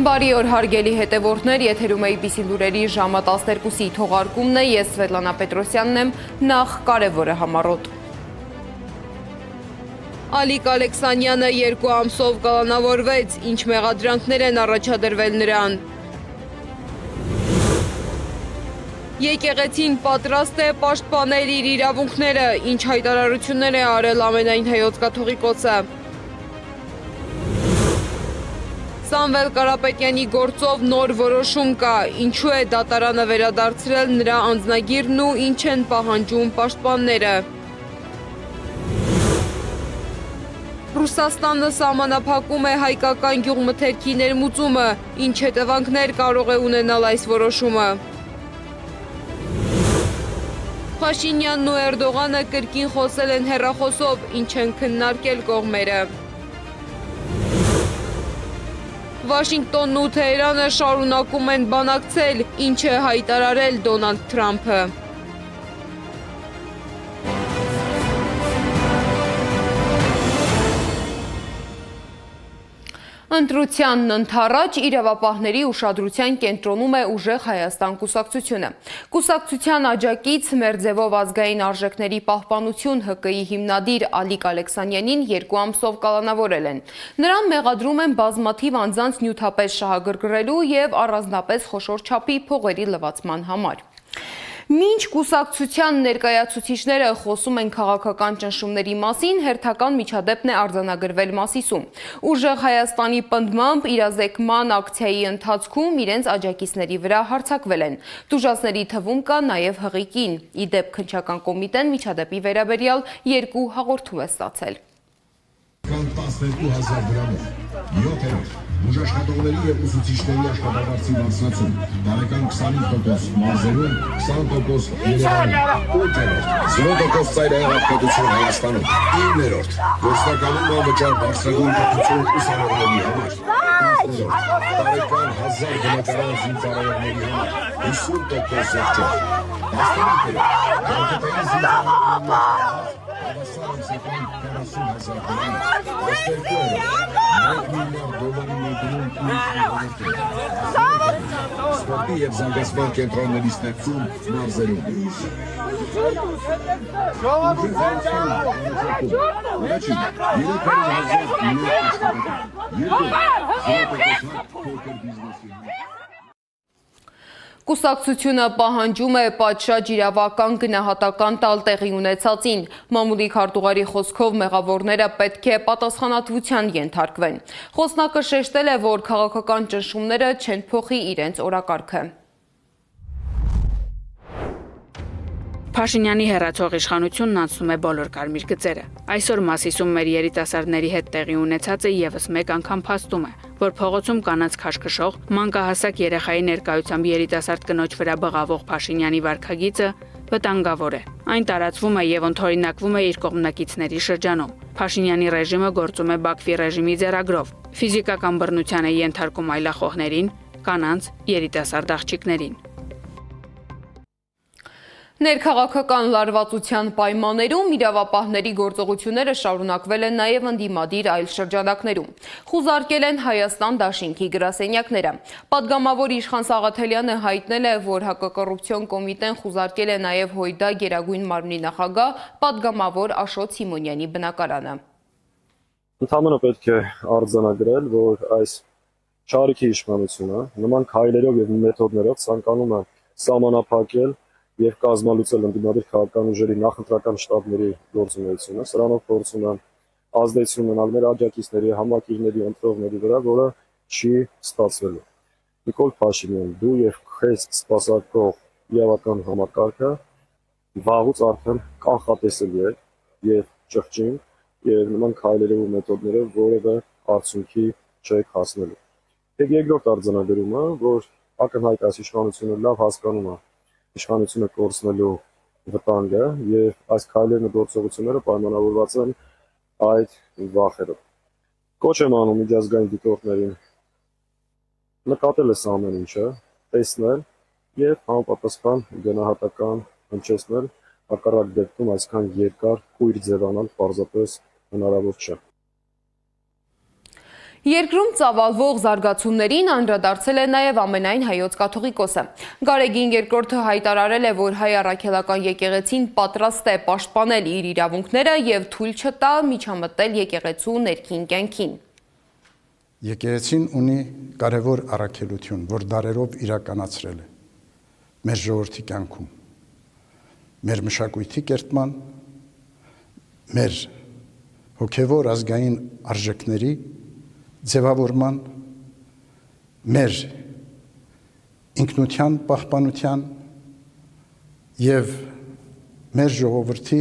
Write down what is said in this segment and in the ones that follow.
Բարի օր հարգելի հետևորդներ, եթերում ABC լուրերի ժամը 12-ի թողարկումն է, ես Սվետլանա Պետրոսյանն եմ, նախ կարևորը համառոտ։ Ալիկ Ալեքսանյանը 2 ամսով կալանավորվեց, ինչ մեղադրանքներ են առաջադրվել նրան։ Եկեղեցին պատրաստ է պաշտպանել իր իրավունքները, ինչ հայտարարություններ է արել ամենայն հայոց կաթողիկոսը։ Սամվել Կարապետյանի գործով նոր որոշում կա, ինչու է դատարանը վերադարձրել նրա անձնագիրն ու ինչ են պահանջում պաշտպանները։ Ռուսաստանը սահմանափակում է հայկական գյուղմթերքի ներմուծումը, ինչ հետևանքներ կարող է ունենալ այս որոշումը։ Փաշինյանն ու Էրդողանը կրկին խոսել են հեռախոսով, ինչ են քննարկել կողմերը։ Վաշինգտոնն ու Թեհրանը շարունակում են բանակցել, ինչ է հայտարարել Դոնալդ Թրամփը։ Ընտրությանն ընդառաջ իրավապահների ուշադրության կենտրոնում է Ուժեղ Հայաստան կուսակցությունը։ Կուսակցության աջակից Մերձևով ազգային արժեքների պահպանություն ՀԿ-ի հիմնադիր Ալիկ Ալեքսանյանին 2 ամսով կալանավորել են։ Նրան մեղադրում են բազմաթիվ անձանց նյութապես շահագրգռելու և առանձնապես խոշոր չափի փողերի լվացման համար։ Մինչ կուսակցության ներկայացուցիչները խոսում են քաղաքական ճնշումների մասին, հերթական միջադեպն է արձանագրվել Մասիսում։ Ուժեղ Հայաստանի պնդմամբ իրազեկման ակցիայի ընթացքում իրենց աջակիցների վրա հարձակվել են։ Տուժածների թվում կա նաև հղի կին։ Ի դեպ քննչական կոմիտեն միջադեպի վերաբերյալ 2 հաղորդում է ստացել։ 12,000 դրամով, 7-րդ, բուժաշխատողների և ուսուցիչների աշխատավարձի բարձրացում, տարեկան 25% մարզերում, 20% Երևանում, 8-րդ, 0% ծայրահեղ աղքատություն Հայաստանում, 9-րդ, գործնականում անվճար բարձրագույն կրթություն ուսանողների համար, 10-րդ, տարեկան 1000 բնակարան զինծառայողների համար, 50% զեղչով, 11-րդ, կարգետային զինծառայողների հավասար ամսական 40,000 դրամ, 12-րդ, $1 միլիարդ սպորտի և զարգացման կենտրոնների ստեղծում մարզերում։ Առաջին, 300,000 նոր աշխատատեղ, 2 փոքր բիզնեսի համար։ Կուսակցությունը պահանջում է պատշաճ իրավական գնահատական տալ տեղի ունեցածին։ Մամուլի քարտուղարի խոսքով մեղավորները պետք է պատասխանատվության ենթարկվեն։ Խոսնակը շեշտել է, որ քաղաքական ճնշումները չեն փոխի իրենց օրակարգը։ Փաշինյանի հեռացող իշխանությունն անցնում է բոլոր կարմիր գծերը։ Այսօր Մասիսում մեր երիտասարդների հետ տեղի ունեցածը եւս մեկ անգամ փաստում է, որ փողոցում կանանց քաշքշող, մանկահասակ երեխայի ներկայությամբ երիտասարդ կնոջ վրա բղավող Փաշինյանի վարքագիծը վտանգավոր է։ Այն տարածվում է եւ ընդօրինակվում է իր կողմնակիցների շրջանում։ Փաշինյանի ռեժիմը գործում է Բաքվի ռեժիմի ձեռագրով։ Ֆիզիկական բռնության է ենթարկում այլախոհներին, կանանց, երիտասարդ աղջիկներին։ Ներքաղաքական լարվածության պայմաններում իրավապահների գործողությունները շարունակվել են նաև ընդդիմադիր այլ շրջանակներում։ Խուզարկել են Հայաստան դաշինքի գրասենյակները։ Պատգամավոր Իշխան Սաղաթելյանը հայտնել է, որ հակակոռուպցիոն կոմիտեն խուզարկել է նաև Հույդա Գերագույն մարմնի նախագահ պատգամավոր Աշոտ Սիմոնյանի բնակարանը։ Ընդհանրապես պետք է արձանագրել, որ այս չարիքի իշխանությունը նման քայլերով եւ մեթոդներով ցանկանում է սահմանափակել եւ կազմալուծել ընդդիմադիր քաղաքական ուժերի նախընտրական շտաբների գործունեությունը, սրանով փորձում են ազդեցություն ունենալ մեր աջակիցների, համակիրների, ընտրողների վրա, որը չի ստացվելու։ Նիկոլ Փաշինյան, դու եւ քեզ սպասարկող իրավական համակարգը վաղուց արդեն կանխատեսելի է եւ ճղճին եւ նման քայլերով ու մեթոդներով որևէ արդյունքի չեք հասնելու։ Եվ երկրորդ արձանագրումը, որ ակնհայտ այս իշխանությունը լավ հասկանում է իշխանությունը կորցնելու վտանգը եւ այս քայլերն ու գործողությունները պայմանավորված են այդ վախերով։ Կոչ եմ անում միջազգային դիտորդներին նկատել այս ամեն ինչը, տեսնել եւ համապատասխան գնահատական հնչեցնել, հակառակ դեպքում այսքան երկար կույր ձևանալ պարզապես հնարավոր չէ։ Երկրում ծավալվող զարգացումներին անդրադարձել է նաև ամենայն հայոց կաթողիկոսը։ Գարեգին II հայտարարել է, որ հայ առաքելական եկեղեցին պատրաստ է պաշտպանել իր իրավունքները եւ թույլ չտա միջամտել եկեղեցու ներքին կյանքին։ Եկեղեցին ունի կարևոր առաքելություն, որ դարերով իրականացրել է մեր ժողովրդի կյանքում, մեր մշակույթի կերտման, մեր հոգևոր ազգային արժեքների ձևավորման, մեր ինքնության պահպանության եւ մեր ժողովրդի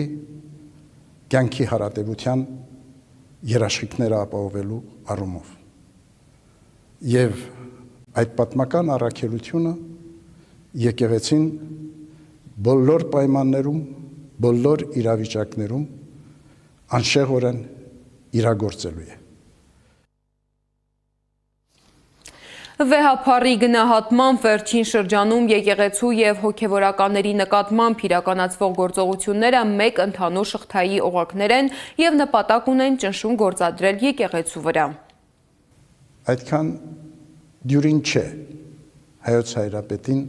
կյանքի հարատևության երաշխիքները ապահովելու առումով։ Եվ այդ պատմական առաքելությունը եկեղեցին բոլոր պայմաններում, բոլոր իրավիճակներում անշեղորեն իրագործելու է։ Վեհափառի գնահատման վերջին շրջանում եկեղեցու եւ հոգեվորականների նկատմամբ իրականացվող գործողությունները մեկ ընդհանուր շղթայի օղակներ են եւ նպատակ ունեն ճնշում գործադրել եկեղեցու վրա։ Այդքան դյուրին չէ հայոց հայրապետին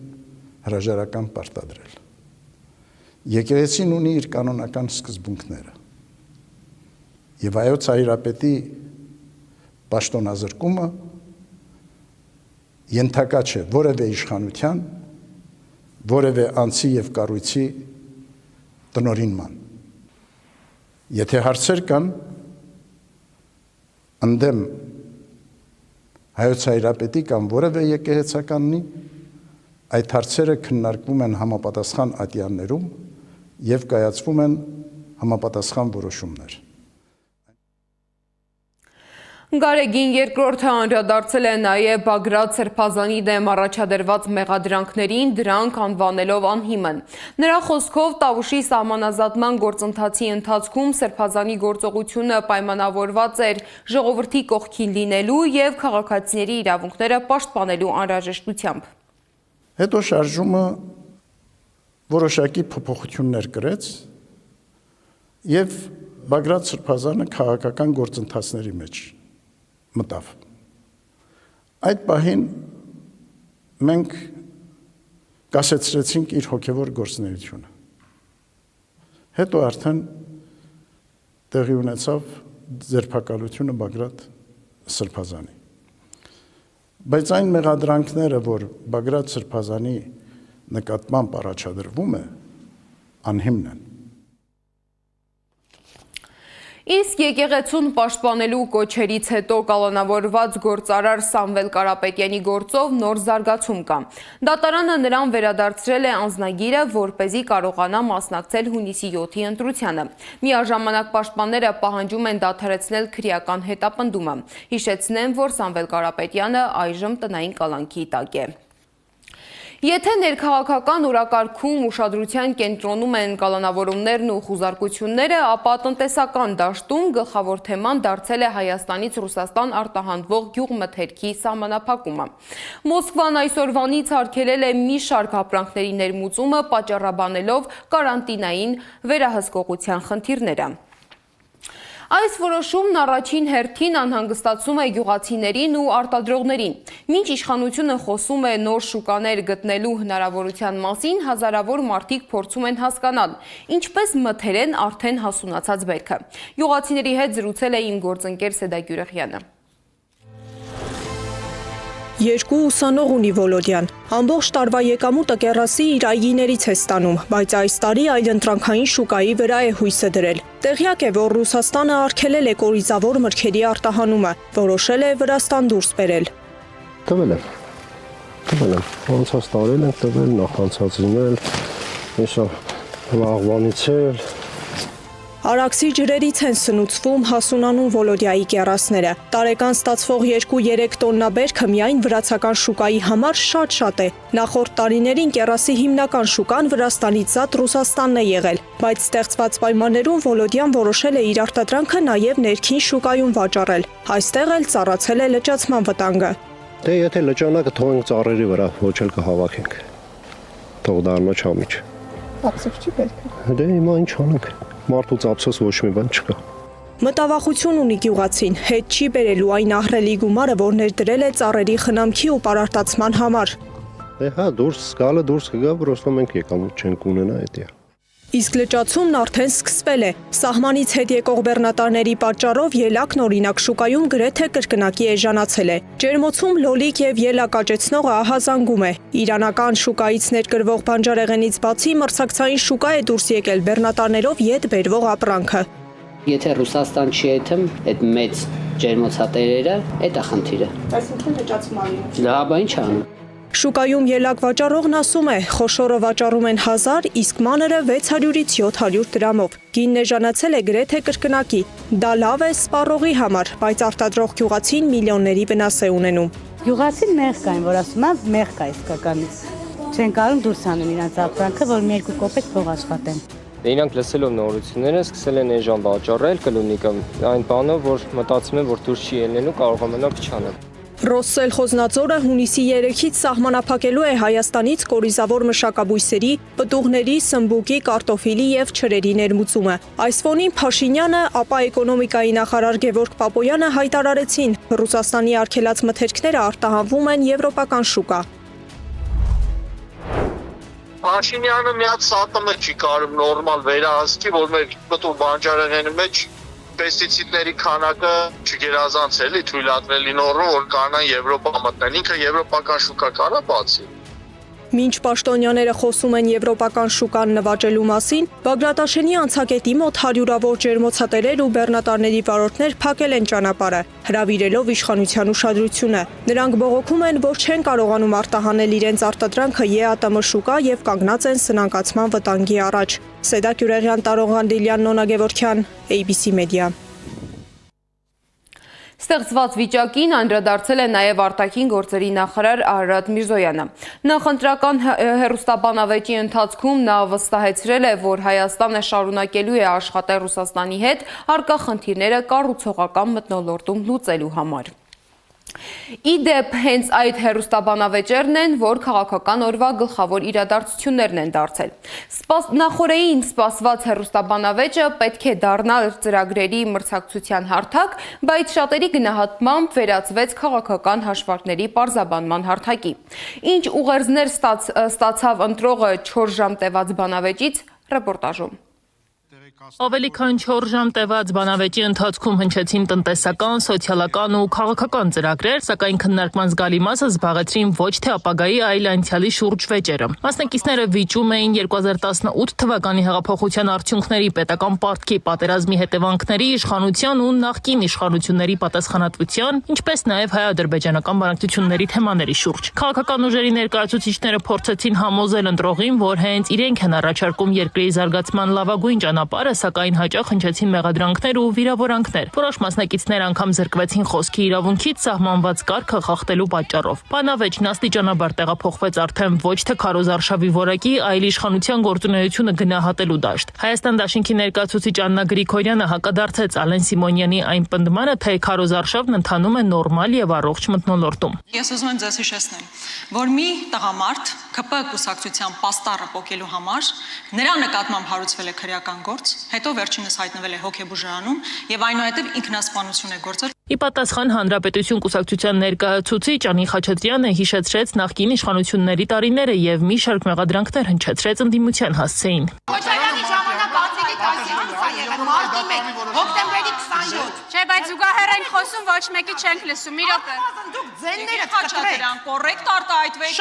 հրաժարական պարտադրել։ Եկեղեցին ունի իր կանոնական սկզբունքները եւ հայոց հայրապետի պաշտոնազրկումը ենթակա չէ որևէ իշխանության, որևէ անձի եւ կառույցի տնօրինման։ Եթե հարցեր կան ընդդեմ հայոց հայրապետի կամ որևէ եկեղեցականի, այդ հարցերը քննարկվում են համապատասխան ատյաններում եւ կայացվում են համապատասխան որոշումներ։ Գարեգին II անդրադարձել է նաև Բագրատ Սրբազանի դեմ առաջադրված մեղադրանքներին, դրանք անվանելով անհիմն։ Նրա խոսքով Տավուշի սահմանազատման գործընթացի ընթացքում Սրբազանի գործողությունը պայմանավորված էր ժողովրդի կողքին լինելու եւ քաղաքացիների իրավունքները պաշտպանելու անհրաժեշտությամբ։ Հետո շարժումը որոշակի փոփոխություններ կրեց եւ Բագրատ Սրբազանը քաղաքական գործընթացների մեջ մտավ։ Այդ պահին մենք կասեցրեցինք իր հոգևոր գործունեությունը։ Հետո արդեն տեղի ունեցավ ձերբակալությունը Բագրատ Սրբազանի։ Բայց այն մեղադրանքները, որ Բագրատ Սրբազանի նկատմամբ առաջադրվում է, անհիմն են։ Իսկ եկեղեցուն պաշտպանելու կոչերից հետո կալանավորված գործարար Սամվել Կարապետյանի գործով նոր զարգացում կա։ Դատարանը նրան վերադարձրել է անձնագիրը, որպեսզի կարողանա մասնակցել հունիսի 7-ի ընտրությանը։ Միաժամանակ պաշտպանները պահանջում են դադարեցնել քրեական հետապնդումը։ Հիշեցնեմ, որ Սամվել Կարապետյանը այժմ տնային կալանքի տակ է։ Եթե ներքաղաքական օրակարգում ուշադրության կենտրոնում են կալանավորումներն ու խուզարկությունները, ապա տնտեսական դաշտում գլխավոր թեման դարձել է Հայաստանից Ռուսաստան արտահանվող գյուղմթերքի սահմանափակումը։ Մոսկվան այսօրվանից արգելել է մի շարք ապրանքների ներմուծումը, պատճառաբանելով կարանտինային վերահսկողության խնդիրները։ Այս որոշումն առաջին հերթին անհանգստացում է գյուղացիներին ու արտադրողներին։ Մինչ իշխանությունը խոսում է նոր շուկաներ գտնելու հնարավորության մասին, հազարավոր մարդիկ փորձում են հասկանալ, ինչպես մթեր են արդեն հասունացած բերքը։ Գյուղացիների հետ զրուցել է իմ գործընկեր Սեդա Գյուրեխյանը։ Երկու ուսանող ունի Վոլոդյան։ Ամբողջ տարվա եկամուտը կեռասի իր այգիներից է ստանում, բայց այս տարի այլընտրանքային շուկայի վրա է հույսը դրել։ Տեղյակ է, որ Ռուսաստանը արգելել է կորիզավոր մրգերի արտահանումը, որոշել է Վրաստան դուրս բերել։ Տվել եմ, անցած տարել ենք տվել, նախանցածին էլ, եսա վաղվանից էլ։ Արաքսի ջրերից են սնուցվում հասունանուն Վոլոդյայի կեռասները։ Տարեկան ստացվող 2-3 տոննա բերքը միայն վրացական շուկայի համար շատ է։ Նախորդ տարիներին կեռասի հիմնական շուկան Վրաստանից զատ Ռուսաստանն է եղել, բայց ստեղծված պայմաններում Վոլոդյան որոշել է իր արտադրանքը նաև ներքին շուկայում վաճառել։ Այստեղ էլ ծառացել է լճացման վտանգը։ Դե եթե լճանակը թողենք ծառերի վրա, ոչ էլ կհավաքենք։ Թող դառնա չամիջ։ Ափսոս չի պետք։ Դե հիմա ինչ անենք։ Մարդուց ափսոս ոչ մի բան չկա։ Մտավախություն ունի գյուղացին, հետ չի բերելու այն ահռելի գումարը, որ ներդրել է ծառերի խնամքի ու պարարտացման համար։ Հա, դուրս գալը դուրս կգա, պրոստո մենք եկամուտ չենք ունենա էդի։ Իսկ լճացումն արդեն սկսվել է։ Սահմանից հետ եկող բեռնատարների պատճառով ելակն օրինակ շուկայում գրեթե կրկնակի էժանացել է։ Ջերմոցում լոլիկ եւ ելակ աճեցնողը ահազանգում է։ Իրանական շուկայից ներկրվող բանջարեղենից բացի մրցակցային շուկա է դուրս եկել բեռնատարներով ետ բերվող ապրանքը։ Եթե Ռուսաստան չի եթեմ, այդ մեծ ջերմոցատերերը, այդ է խնդիրը։ Այսինքն լճացում ալին։ Դա բա ինչ անում։ Շուկայում ելակ վաճառողն ասում է, խոշորը վաճառում են 1000, իսկ մանրը 600-ից 700 դրամով։ Գինն էժանացել է գրեթե կրկնակի։ Դա լավ է սպառողի համար, բայց արտադրող գյուղացին միլիոնների վնաս է ունենում։ Գյուղացին մեղ կային, որ ասում են, մեղ կա իսկականից։ Չեն կարող դուրս անեն իրանց ապրանքը, որ մի 2 կոպեկ փող աշխատեն։ Իրանք լսելով նորությունները սկսել են էժան վաճառել կլունիկը այն բանով, որ մտածում են, որ դուրս չի ելնելու, կարող է մնալ փչանալ։ Ռոսսել խոզնաձորը հունիսի 3-ից սահմանափակելու է Հայաստանից կորիզավոր մշակաբույսերի, պտուղների, սմբուկի, կարտոֆիլի եւ չրերի ներմուծումը։ Այս ֆոնին Փաշինյանը, ապա էկոնոմիկայի նախարար Գևորգ Պապոյանը հայտարարեցին, Ռուսաստանի արգելած մթերքները արտահանվում են եվրոպական շուկա։ Փաշինյանը միած սատմը չի կարող նորմալ վերահսկի, որ մեր պտուղ բանջարեղենի մեջ պեստիցիդների քանակը չգերազանցելի թույլատրելի նորմը, որ կանան Եվրոպա մտնեն, ինքը եվրոպական շուկա կարա բացի։ Մինչ պաշտոնյաները խոսում են եվրոպական շուկան նվաճելու մասին, Բագրատաշենի անցակետի մոտ հարյուրավոր ջերմոցատերեր ու բեռնատարների վարորդներ փակել են ճանապարհը, հրավիրելով իշխանության ուշադրությունը։ Նրանք բողոքում են, որ չեն կարողանում արտահանել իրենց արտադրանքը ԵԱՏՄ շուկա եւ կանգնած են սնանկացման վտանգի առաջ։ Սեդակ Յուրեղյան, Տարող Ղանդիլյան, Նոնա Գևորգյան, ABC Media։ Ստեղծված վիճակին անդրադարձել է նաև արտաքին գործերի նախարար Արարատ Միրզոյանը։ Նախընտրական հեռուստաբանավեճի ընթացքում նա վստահեցրել է, որ Հայաստանը շարունակելու է աշխատել Ռուսաստանի հետ առկա խնդիրները կառուցողական մթնոլորտում լուծելու համար։ Իդեպ հենց այդ հեռուստաբանավեճերն են, որ քաղաքական օրվա գլխավոր իրադարձություններն են դարձել։ Նախորդին սպասված հեռուստաբանավեճը պետք է դառնալ ծրագրերի մրցակցության հարթակ, բայց շատերի գնահատմամբ վերածվեց քաղաքական հաշվարկների պարզաբանման հարթակի։ Ինչ ուղերձներ ստացավ ընտրողը 4 ժամ տևած բանավեճից, ռեպորտաժում։ Ավելի քան 4 ժամ տևած բանավեճի ընթացքում հնչեցին տնտեսական, սոցիալական ու քաղաքական ծրագրեր, սակայն քննարկման զգալի մասը զբաղեցրին ոչ թե ապագայի, այլ անցյալի շուրջ վեճերը։ Մասնակիցները վիճում էին 2018 թվականի հեղափոխության արդյունքների, պետական պարտքի, պատերազմի հետևանքների, իշխանության ու նախկին իշխանությունների պատասխանատվության, ինչպես նաև հայ-ադրբեջանական բանակցությունների թեմաների շուրջ։ Քաղաքական ուժերի ներկայացուցիչները փորձեցին համոզել ընտրողին, որ հենց իրենք են առաջարկում երկրի զարգացման լավագույն ճանապարհը, սակայն հաճախ հնչեցին մեղադրանքներ ու վիրավորանքներ։ Որոշ մասնակիցներ անգամ զրկվեցին խոսքի իրավունքից սահմանված կարգը խախտելու պատճառով։ Բանավեճն աստիճանաբար տեղափոխվեց արդեն ոչ թե քարոզարշավի որակի, այլ իշխանության գործունեությունը գնահատելու դաշտ։ Հայաստան դաշինքի ներկայացուցիչ Աննա Գրիգորյանը հակադարձեց Ալեն Սիմոնյանի այն պնդմանը, թե քարոզարշավն ընթանում է նորմալ եւ առողջ մթնոլորտում։ Ես ուզում եմ ձեզ հիշեցնել, որ մի տղամարդ ԿՊ կուսակցության պաստառը պոկելու համար նրա նկատմամբ հարուցվել է քրեական գործ, հետո վերջինս հայտնվել է հոգեբուժարանում եւ այնուհետեւ ինքնասպանություն է գործել։ Ի պատասխան Հանրապետություն կուսակցության ներկայացուցիչ Անի Խաչատրյանը հիշեցրեց նախկին իշխանությունների տարիները եւ մի շարք մեղադրանքներ հնչեցրեց ընդդիմության հասցեին։ Չէ, բայց զուգահեռ են խոսում, ոչ մեկի չենք լսում, մի րոպե։ Դուք ձենները կտրեք, կոռեկտ արտահայտվեք,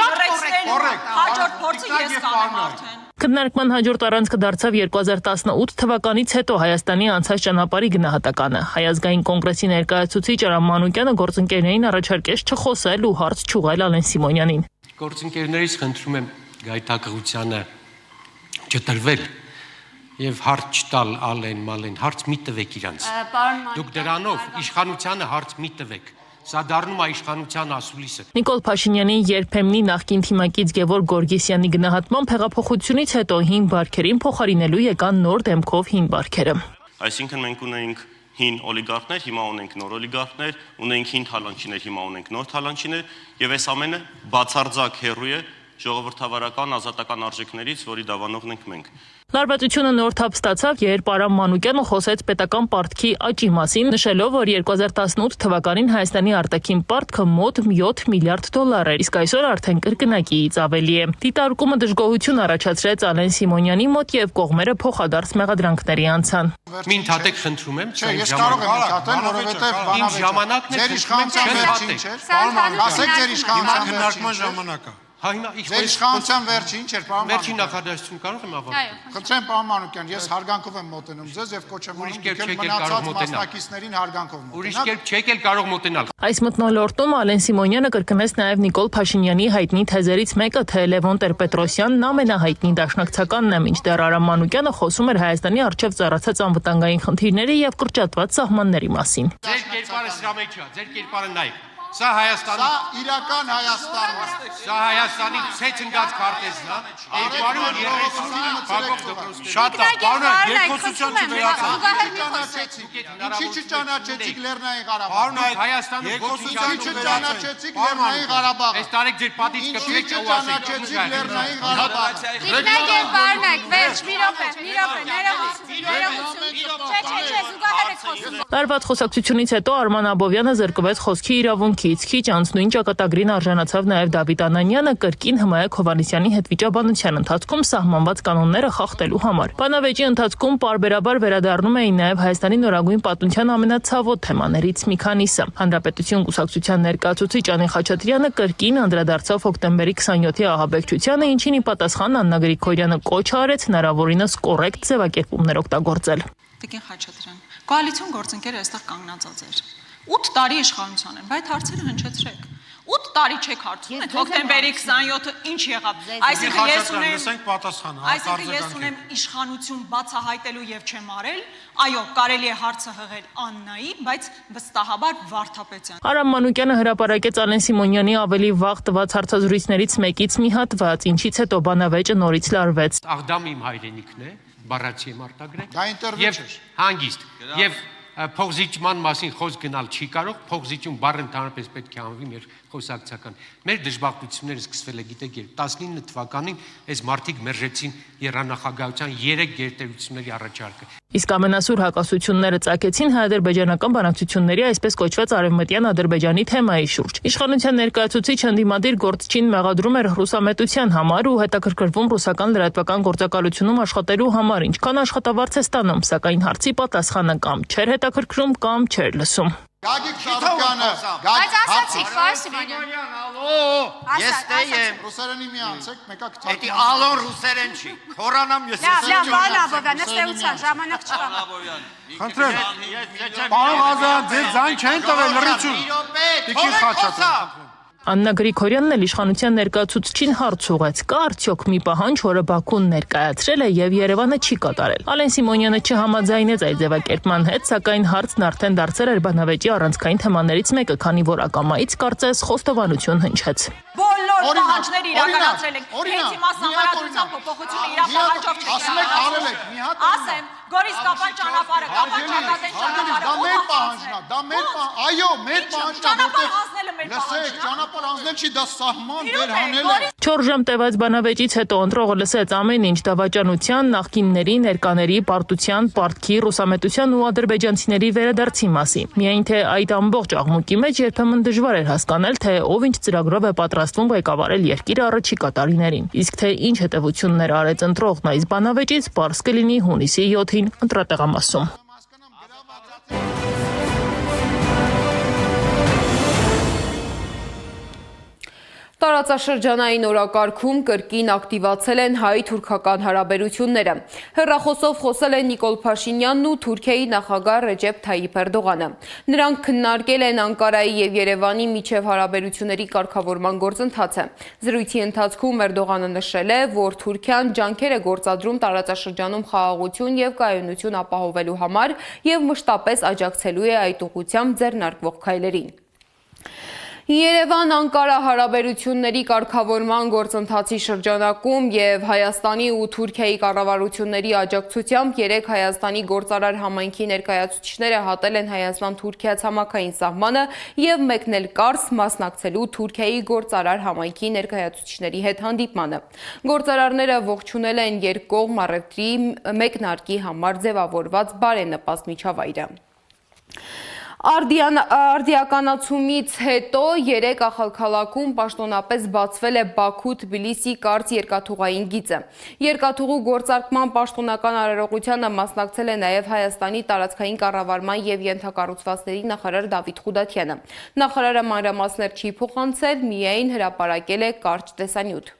հաջորդ փորձը ես կանեմ արդեն։ Քննարկման հաջորդ առանցքը դարձավ 2018 թվականից հետո Հայաստանի անցած ճանապարհի գնահատականը։ Հայազգային կոնգրեսի ներկայացուցիչ Արամ Մանուկյանը գործընկերներին առաջարկեց չխոսել ու հարց չուղղել Ալեն Սիմոնյանին։ Գործընկերներից խնդրում եմ գայթակղությանը չտրվել եւ հարց չտալ Ալեն Մալեն, հարց մի տվեք իրանց։ Դուք դրանով իշխանությանը հարց մի տվեք։ Սա դառնում է իշխանության ասուլիսը։ Նիկոլ Փաշինյանի երբեմնի նախկին թիմակից Գևորգ Գորգիսյանի գնահատմամբ հեղափոխությունից հետո հին բարքերին փոխարինելու եկան նոր դեմքով հին բարքերը։ Այսինքն մենք ունենք հին օլիգարխներ, հիմա ունենք նոր օլիգարխներ, ունենք հին թալանչիներ, հիմա ունենք նոր թալանչիներ, եւ այս ամենը բացարձակ հեռու է ժողովրդավարական ազատական արժեքներից, որի դավանողն ենք մենք։ Լարվածությունը նոր թափ ստացավ, երբ Արամ Մանուկյանը խոսեց պետական պարտքի աճի մասին, նշելով, որ 2018 թվականին Հայաստանի արտաքին պարտքը մոտ 7 միլիարդ դոլար էր, իսկ այսօր արդեն կրկնակիից ավելի է։ Դիտարկումը դժգոհություն առաջացրեց Ալեն Սիմոնյանի մոտ եւ կողմերը փոխադարձ մեղադրանքների անցան։ Մի ընդհատեք խնդրում եմ, Չէ, ես կարող եմ ընդհատել, որովհետեւ իմ ժամանակն է, ձեր իշխանության վերջին չէր։ Ասեք ձեր իշխանության քննարկման ժամանակը։ Հա հիմա Ձեր իշխանության վերջին չէր, պարոն Վերջին նախադասություն կարող եմ ավարտել։ Խնդրեմ, պարոն Մանուկյան, ես հարգանքով եմ մոտենում ձեզ եւ կոչ եմ անում դուք մնացած մասնակիցներին հարգանքով մոտենալ։ Ուրիշ կերպ չեք էլ կարող մոտենալ։ Այս մթնոլորտում Ալեն Սիմոնյանը կրկնեց նաև Նիկոլ Փաշինյանի հայտնի թեզերից մեկը, թե Լևոն Տեր-Պետրոսյանն ամենահայտնի դաշնակցականն է, մինչդեռ Արամ Մանուկյանը խոսում էր Հայաստանի առջև ծառացած անվտանգային խնդիրների եւ կրճատված սահմանների մասին։ Ձեր կերպարը սրա մեջ է, ձեր կերպարը նայեք։ Սա Հայաստանի Սա իրական Հայաստանն է։ Սա Հայաստանի ցեց ընկած քարտեզն է։ 230 Շատ է, պարոն, երկխոսության չվերացեք։ Ինչի չճանաչեցիք Լեռնային Ղարաբաղը։ Հայաստանը Երկխոսության չճանաչեցիք Լեռնային Ղարաբաղը։ Այս տարեք ձեր պատից կտրեք ու ասեք։ Չճանաչեցիք Լեռնային Ղարաբաղը։ Դիքնագեր Վարնակ, վերջ, մի րոպե, ներողություն։ Չէ, զուգահեռ խոսում։ Տարված խոսակցությունից հետո Արման Աբովյանը զրկվեց խոսքի իրավունքից, քիչ անց նույն ճակատագրին արժանացավ նաև Դավիթ Անանյանը կրկին Հմայակ Հովհաննիսյանի հետ վիճաբանության ընթացքում սահմանված կանոնները խախտելու համար։ Բանավեճի ընթացքում պարբերաբար վերադառնում էին նաև Հայաստանի նորագույն պատմության ամենացավոտ թեմաներից մի քանիսը։ Հանրապետություն կուսակցության ներկայացուցիչ Անի Խաչատրյանը կրկին անդրադարձավ հոկտեմբերի 27-ի ահաբեկչությանը, ինչին ի պատասխան Աննա Գրիգորյանը կոչ արեց հնարավորինս կոռեկտ ձևակերպումներ օգտագործել։ Տիկին Խաչատրյան, կոալիցիոն գործընկերը այստեղ կանգնած էր։ 8 տարի իշխանության են, բայց հարցերը հնչեցրեք։ 8 տարի չեք հարցնում, այդ հոկտեմբերի 27-ը ինչ եղավ։ Այսինքն ես ունեմ իշխանություն բացահայտելու եւ չեմ արել։ Այո, կարելի է հարցը հղել Աննայի, բայց վստահաբար Վարդապետյան։ Արամ Մանուկյանը հրապարակեց Ալեն Սիմոնյանի ավելի վաղ տված հարցազրույցներից մեկից մի հատված, ինչից հետո բանավեճը նորից լարվեց։ Աղդամ իմ հայրենիքն է, բառացի եմ արտագրել։ Դա ինտերվյու չէ։ Հանգիստ եւ փողզիջման մասին խոսք գնալ չի կարող, փողզիջում բառը ընդհանրապես պետք է անվի մեր խոսակցական։ Մեր դժբախտությունները սկսվել է գիտեք երբ 19 թվականին այս մարտիկ մերժեցին երանախագահության 3 գերտերությունների առաջարկը։ Իսկ ամենասուր հակասությունները ծագեցին հայ-ադրբեջանական բանակցությունների այսպես կոչված արևմտյան Ադրբեջանի թեմայի շուրջ։ Իշխանության ներկայացուցիչ ընդդիմադիր գործչին մեղադրում էր ռուսամետության համար ու հետաքրքրվում ռուսական լրատվական գործակալությունում աշխատելու համար, ինչքան աշխատավարձ է ստանում, սակայն հարցի պատասխանը կամ չէր հետաքրքրում, կամ չէր լսում։ Գագիկ Շարուկյանը, Բայց ասացիք, պարոն Սիմոնյան։ Ալո, ես դե եմ։ Ռուսերենի մի անցեք, մեկա կթարգմանեմ։ Էդի ալոն ռուսերեն չի։ Խորանամ ես։ Լավ, պարոն Աբովյան, ըստեյության ժամանակ չկա։ Խնդրեմ։ Պարոն Ղազարյան, ձեր ձայն չեն տվել լրություն։ Տիկին Խաչատրյան։ Աննա Գրիգորյանն էլ իշխանության ներկայացուցչին հարց ուղեց. կա արդյոք մի պահանջ, որը Բաքուն ներկայացրել է եւ Երևանը չի կատարել։ Ալեն Սիմոնյանը չհամաձայնեց այդ ձևակերպման հետ, սակայն հարցն արդեն դարձել էր բանավեճի առանցքային թեմաներից մեկը, քանի որ ակամայից կարծես խոստովանություն հնչեց։ Բոլոր պահանջները իրականացրել եք։ Հենց հիմա համարացության փոփոխությունը իր պահանջով չի։ Ասում եք արել եք, մի հատ։ Ասեմ, Գորիս Կապան ճանապարհը, Կապան ճակատեն ճանապարհը։ Դա մեր պահանջն է, դա մեր պահանջ։ Այո, մեր պահանջն է, ճանապարհ հանձնելը մեր պահանջն է։ Լսեք, ճանապարհ հանձնել չի, դա սահման վեր հանել է։ 4 ժամ տևած բանավեճից հետո ընտրողը լսեց ամեն ինչ դավաճանության, նախկինների, ներկաների, պարտության, պարտքի, ռուսամետության ու ադրբեջանցիների վերադարձի մասին։ Միայն թե այդ ամբողջ աղմուկի մեջ երբեմն դժվար էր հասկանալ, թե ով ինչ ծրագրով է պատրաստվում ղեկավարել երկիրը առաջիկա տարիներին։ Իսկ թե ինչ հետևություններ արեց ընտրողն այս բանավեճից, պարզ կլինի հունիսի 7-ին ընտրատեղամասում։ Տարածաշրջանային օրակարգում կրկին ակտիվացել են հայ-թուրքական հարաբերությունները։ Հեռախոսով խոսել են Նիկոլ Փաշինյանն ու Թուրքիայի նախագահ Ռեջեփ Թայիփ Էրդողանը։ Նրանք քննարկել են Անկարայի եւ Երևանի միջև հարաբերությունների կարգավորման գործընթացը։ Զրույցի ընթացքում Էրդողանը նշել է, որ Թուրքիան ջանքեր է գործադրում տարածաշրջանում խաղաղություն եւ կայունություն ապահովելու համար եւ մշտապես աջակցելու է այդ ուղղությամբ ձեռնարկվող քայլերին։ Երևան-Անկարա հարաբերությունների կարգավորման գործընթացի շրջանակում և Հայաստանի ու Թուրքիայի կառավարությունների աջակցությամբ 3 Հայաստանի գործարար համայնքի ներկայացուցիչները հատել են Հայաստան-Թուրքիա ցամաքային սահմանը և մեկնել Կարս մասնակցելու Թուրքիայի գործարար համայնքի ներկայացուցիչների հետ հանդիպմանը։ Գործարարները ողջունել են երկկողմ առևտրի մեկնարկի համար ձևավորված բարենպաստ միջավայրը։ Արդիականացումից հետո 3 ախալքալաքում պաշտոնապես բացվել է Բաքու-Թբիլիսի կարճ երկաթուղային գիծը։ Երկաթուղու գործարկման պաշտոնական արարողությանը մասնակցել է նաև Հայաստանի տարածքային կառավարման և ենթակառուցվածքների նախարար Դավիթ Խուդաթյանը։ Նախարարը մանրամասներ չի փոխանցել, միայն հրապարակել է կարճ տեսանյութ։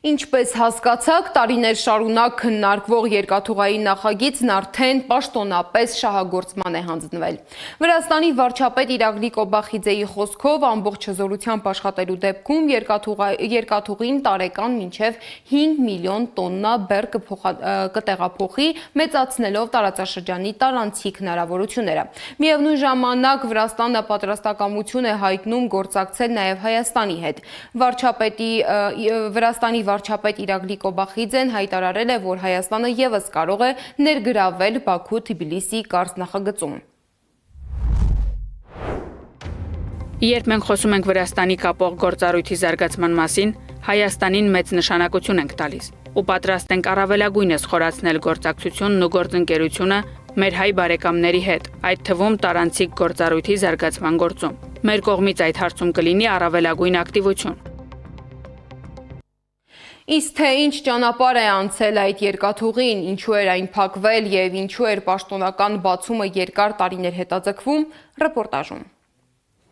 Ինչպես հասկացաք, տարիներ շարունակ քննարկվող երկաթուղային նախագիծն արդեն պաշտոնապես շահագործման է հանձնվել։ Վրաստանի վարչապետ Իրակլի Կոբախիձեի խոսքով ամբողջ հզորությամբ աշխատելու դեպքում երկաթուղին տարեկան մինչև 5 միլիոն տոննա բեռ կտեղափոխի, մեծացնելով տարածաշրջանի տարանցիկ հնարավորությունները։ Միևնույն ժամանակ Վրաստանը պատրաստակամություն է հայտնում գործակցել նաև Հայաստանի հետ։ Վրաստանի վարչապետ Իրակլի Կոբախիձեն հայտարարել է, որ Հայաստանը ևս կարող է ներգրավել Բաքու-Թբիլիսի կարճ նախագծում։ Երբ մենք խոսում ենք Վրաստանի կապող գործառույթի զարգացման մասին, Հայաստանին մեծ նշանակություն ենք տալիս ու պատրաստ ենք առավելագույնս խորացնել գործակցությունն ու գործընկերությունը մեր հայ բարեկամների հետ, այդ թվում տարանցիկ գործառույթի զարգացման գործում։ Մեր կողմից այդ հարցում կլինի առավելագույն ակտիվություն։ Իսկ թե ինչ ճանապարհ է անցել այդ երկաթուղին, ինչու էր այն փակվել և ինչու էր պաշտոնական բացումը երկար տարիներ հետաձգվում, ռեպորտաժում։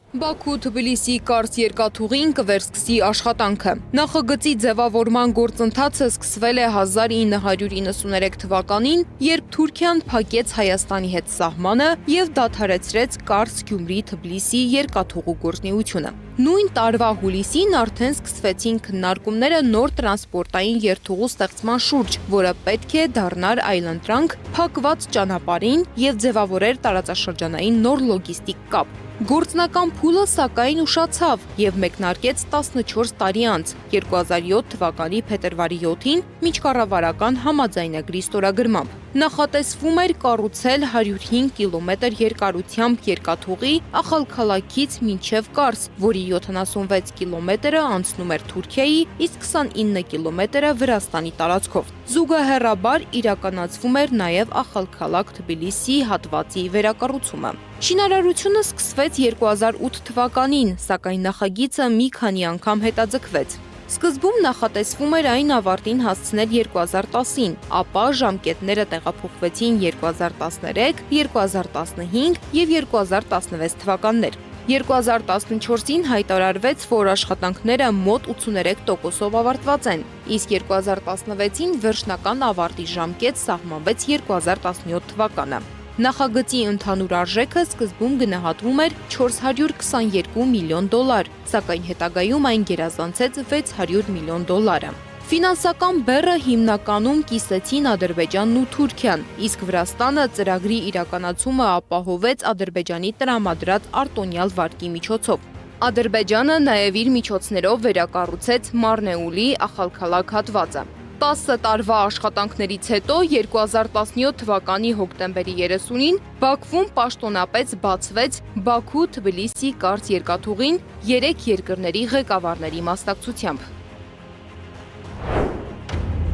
Բաքու-Թբիլիսի կարճ երկաթուղին կվերսկսի աշխատանքը։ Նախագծի ձևավորման գործընթացը սկսվել է 1993 թվականին, երբ Թուրքիան փակեց Հայաստանի հետ սահմանը և դադարեցրեց Կարս-Գյումրի-Թբիլիսի երկաթուղու գործունեությունը։ Նույն տարվա հուլիսին արդեն սկսվեցին քննարկումները նոր տրանսպորտային երթուղու ստեղծման շուրջ, որը պետք է դառնար այլընտրանք փակված ճանապարհին և ձևավորեր տարածաշրջանային նոր լոգիստիկ կապ։ Գործնական փուլը սակայն ուշացավ և մեկնարկեց 14 տարի անց, 2007 թվականի փետրվարի 7-ին միջկառավարական համաձայնագրի ստորագրմամբ։ Նախատեսվում էր կառուցել 105 կիլոմետր երկարությամբ երկաթուղի Ախալքալաքից մինչև Կարս, որի 76 կիլոմետրը անցնում էր Թուրքիայի, իսկ 29 կիլոմետրը Վրաստանի տարածքով։ Զուգահեռաբար իրականացվում էր նաև Ախալքալաք-Թբիլիսի հատվածի վերակառուցումը։ Շինարարությունը սկսվեց 2008 թվականին, սակայն նախագիծը մի քանի անգամ հետաձգվեց։ Սկզբում նախատեսվում էր այն ավարտին հասցնել 2010-ին, ապա ժամկետները տեղափոխվեցին 2013, 2015 և 2016 թվականներ։ 2014-ին հայտարարվեց, որ աշխատանքները մոտ 83%-ով ավարտված են, իսկ 2016-ին վերջնական ավարտի ժամկետ սահմանվեց 2017 թվականը։ Նախագծի ընդհանուր արժեքը սկզբում գնահատվում էր 422 միլիոն դոլար, սակայն հետագայում այն գերազանցեց 600 միլիոն դոլարը։ Ֆինանսական բեռը հիմնականում կիսեցին Ադրբեջանն ու Թուրքիան, իսկ Վրաստանը ծրագրի իրականացումը ապահովեց Ադրբեջանի տրամադրած արտոնյալ վարկի միջոցով։ Ադրբեջանը նաև իր միջոցներով վերակառուցեց Մարնեուլի Ախալքալաք հատվածը։ 10 տարվա աշխատանքներից հետո 2017 թվականի հոկտեմբերի 30-ին Բաքվում պաշտոնապես բացվեց Բաքու-Թբիլիսի կարճ երկաթուղին 3 երկրների ղեկավարների մասնակցությամբ։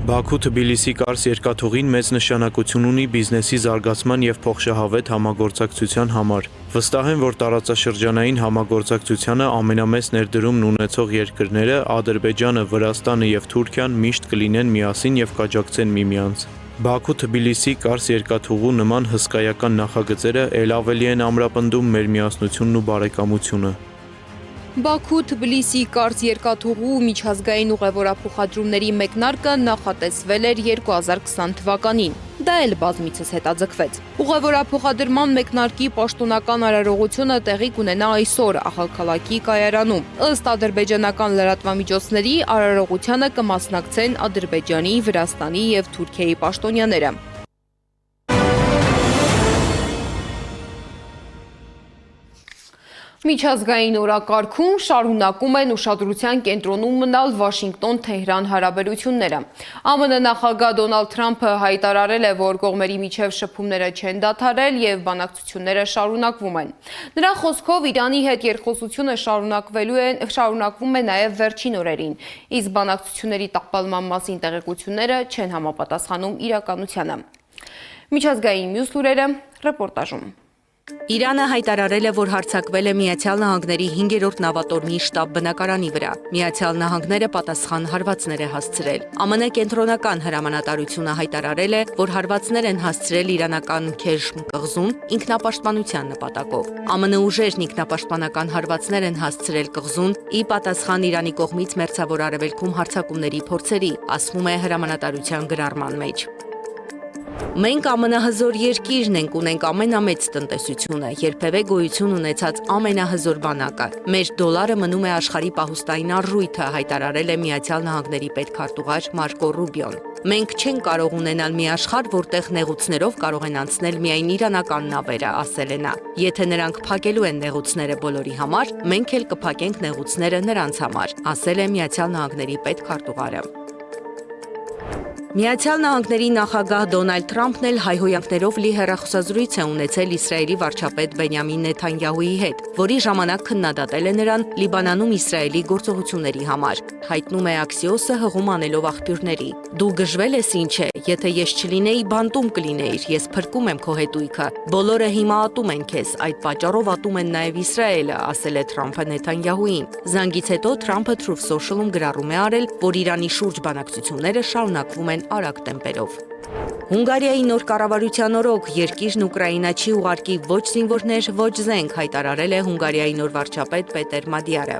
Բաքու-Թբիլիսի կարս երկաթուղին մեծ նշանակություն ունի բիզնեսի զարգացման եւ փոխշահավետ համագործակցության համար։ Վստահ եմ, որ տարածաշրջանային համագործակցությանը ամենամեծ ներդրումն ունեցող երկրները Ադրբեջանը, Վրաստանը եւ Թուրքիան միշտ կլինեն միասին եւ կաջակցեն միմյանց։ Բաքու-Թբիլիսի կարս երկաթուղու նման հսկայական նախագծերը ել ավելի են ամրապնդում մեր միասնությունն ու բարեկամությունը։ Բաքու-Թբիլիսի կարս երկաթուղու միջազգային ուղևորափոխադրումների մեկնարկը նախատեսվել էր 2020 թվականին։ Դա էլ բազմիցս հետաձգվեց։ Ուղևորափոխադրման մեկնարկի պաշտոնական արարողությունը տեղի կունենա այսօր աղաքալակի կայարանում։ Ըստ ադրբեջանական լրատվամիջոցների արարողությանը կմասնակցեն Ադրբեջանի, Վրաստանի եւ Թուրքիայի պաշտոնյաները։ Միջազգային օրակարգում շարունակում են ուշադրության կենտրոնում մնալ Վաշինգտոն-Թեհրան հարաբերությունները։ ԱՄՆ նախագահ Դոնալդ Թրամփը հայտարարել է, որ կողմերի միջև շփումները չեն դադարել եւ բանակցությունները շարունակվում են։ Նրա խոսքով Իրանի հետ երկխոսությունը շարունակվում է նաեւ վերջին օրերին, իսկ բանակցությունների տապալման մասին տեղեկությունները չեն համապատասխանում իրականությանը։ Միջազգային մյուս լուրերը ռեպորտաժում։ Իրանը հայտարարել է, որ հարձակվել է Միացյալ Նահանգների 5-րդ նավատորմի շտաբ բնակարանի վրա։ Միացյալ Նահանգները պատասխան հարվածներ է հասցրել։ ԱՄՆ կենտրոնական հրամանատարությունը հայտարարել է, որ հարվածներ են հասցրել իրանական Քեշմ կղզում ինքնապաշտպանության նպատակով։ ԱՄՆ ուժերն ինքնապաշտպանական հարվածներ են հասցրել կղզուն ի պատասխան Իրանի կողմից մերձավոր արևելքում հարձակումների փորձերի, ասվում է հրամանատարության գրառման մեջ։ Մենք ամենահզոր երկիրն ենք, ունենք ամենամեծ տնտեսությունը, երբևէ գոյություն ունեցած ամենահզոր բանակը։ Մեր դոլարը մնում է աշխարհի պահուստային առույթը, հայտարարել է Միացյալ Նահանգների պետքարտուղար Մարկո Ռուբիոն։ Մենք չենք կարող ունենալ մի աշխարհ, որտեղ նեղուցներով կարող են անցնել միայն իրանական նավերը, ասել է նա։ Եթե նրանք փակելու են նեղուցները բոլորի համար, մենք էլ կփակենք նեղուցները նրանց համար, ասել է Միացյալ Նահանգների պետքարտուղարը։ Միացյալ Նահանգների նախագահ Դոնալդ Թրամփն էլ հայհոյանքներով լի հեռախոսազրույց է ունեցել Իսրայելի վարչապետ Բենյամին Նեթանյահուի հետ, որի ժամանակ քննադատել է նրան Լիբանանում Իսրայելի գործողությունների համար։ Հայտնում է Axios-ը հղում անելով աղբյուրների։ Դու գժվել ես ինչ է, եթե ես չլինեի, բանտում կլինեիր, ես փրկում եմ քո հետույքը։ Բոլորը հիմա ատում են քեզ, այդ պատճառով ատում են նաև Իսրայելը, ասել է Թրամփը Նեթանյահուին։ Զանգից հետո Թրամփը Truth Social-ում գրառում է արել, որ Իրանի շուրջ բանակցությունները շարունակվում են արագ տեմպերով։ Հունգարիայի նոր կառավարության օրոք երկիրն Ուկրաինա չի ուղարկի ոչ զինվորներ, ոչ զենք, հայտարարել է Հունգարիայի նոր վարչապետ Պետեր Մադիարը։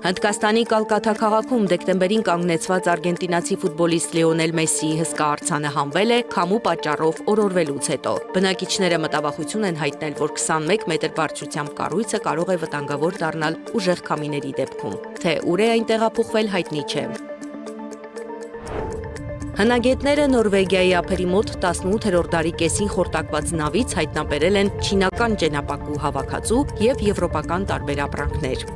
Հնդկաստանի Կալկաթա քաղաքում դեկտեմբերին կանգնեցված արգենտինացի ֆուտբոլիստ Լիոնել Մեսսիի հսկա արձանը հանվել է քամու պատճառով օրորվելուց հետո։ Բնակիչները մտավախություն են հայտնել, որ 21 մետր բարձրությամբ կառույցը կարող է վտանգավոր դառնալ ուժեղ քամիների դեպքում։ Թե ուր է այն տեղափոխվել, հայտնի չէ։ Հնագետները Նորվեգիայի ափերի մոտ 18-րդ դարի կեսին խորտակված նավից հայտնաբերել են չինական ճենապակու հավաքածու եւ եվրոպական տարբեր ապրանքներ։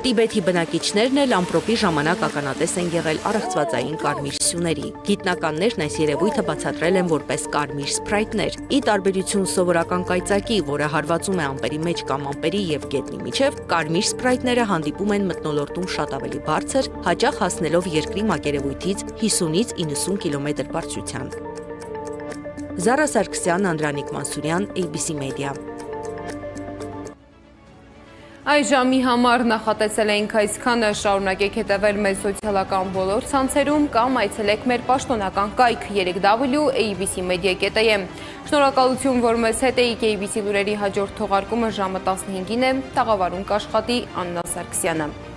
Տիբեթի բնակիչներն էլ ամպրոպի ժամանակ ականատես են եղել առեղծվածային կարմիր սյուների։ Գիտնականներն այս երևույթը բացատրել են որպես կարմիր սպրայտներ։ Ի տարբերություն սովորական կայծակի, որը հարվածում է ամպերի մեջ կամ ամպերի եւ գետնի միջև, կարմիր սպրայտները հանդիպում են մթնոլորտում շատ ավելի բարձր, հաճախ հասնելով երկրի մակերևույթից 50-ից 90 կիլոմետր բարձրության։ Զարա Սարգսյան, Անդրանիկ Մանսուրյան, ABC Media։ Այս ժամի համար նախատեսել էինք այսքանը, շարունակեք հետևել մեզ սոցիալական բոլոր ցանցերում կամ այցելեք մեր պաշտոնական կայք www.abcmedia.am։ Շնորհակալություն, որ մեզ հետ էիք։ ABC լուրերի հաջորդ թողարկումը ժամը 15-ին է, տաղավարում կաշխատի Աննա Սարգսյանը։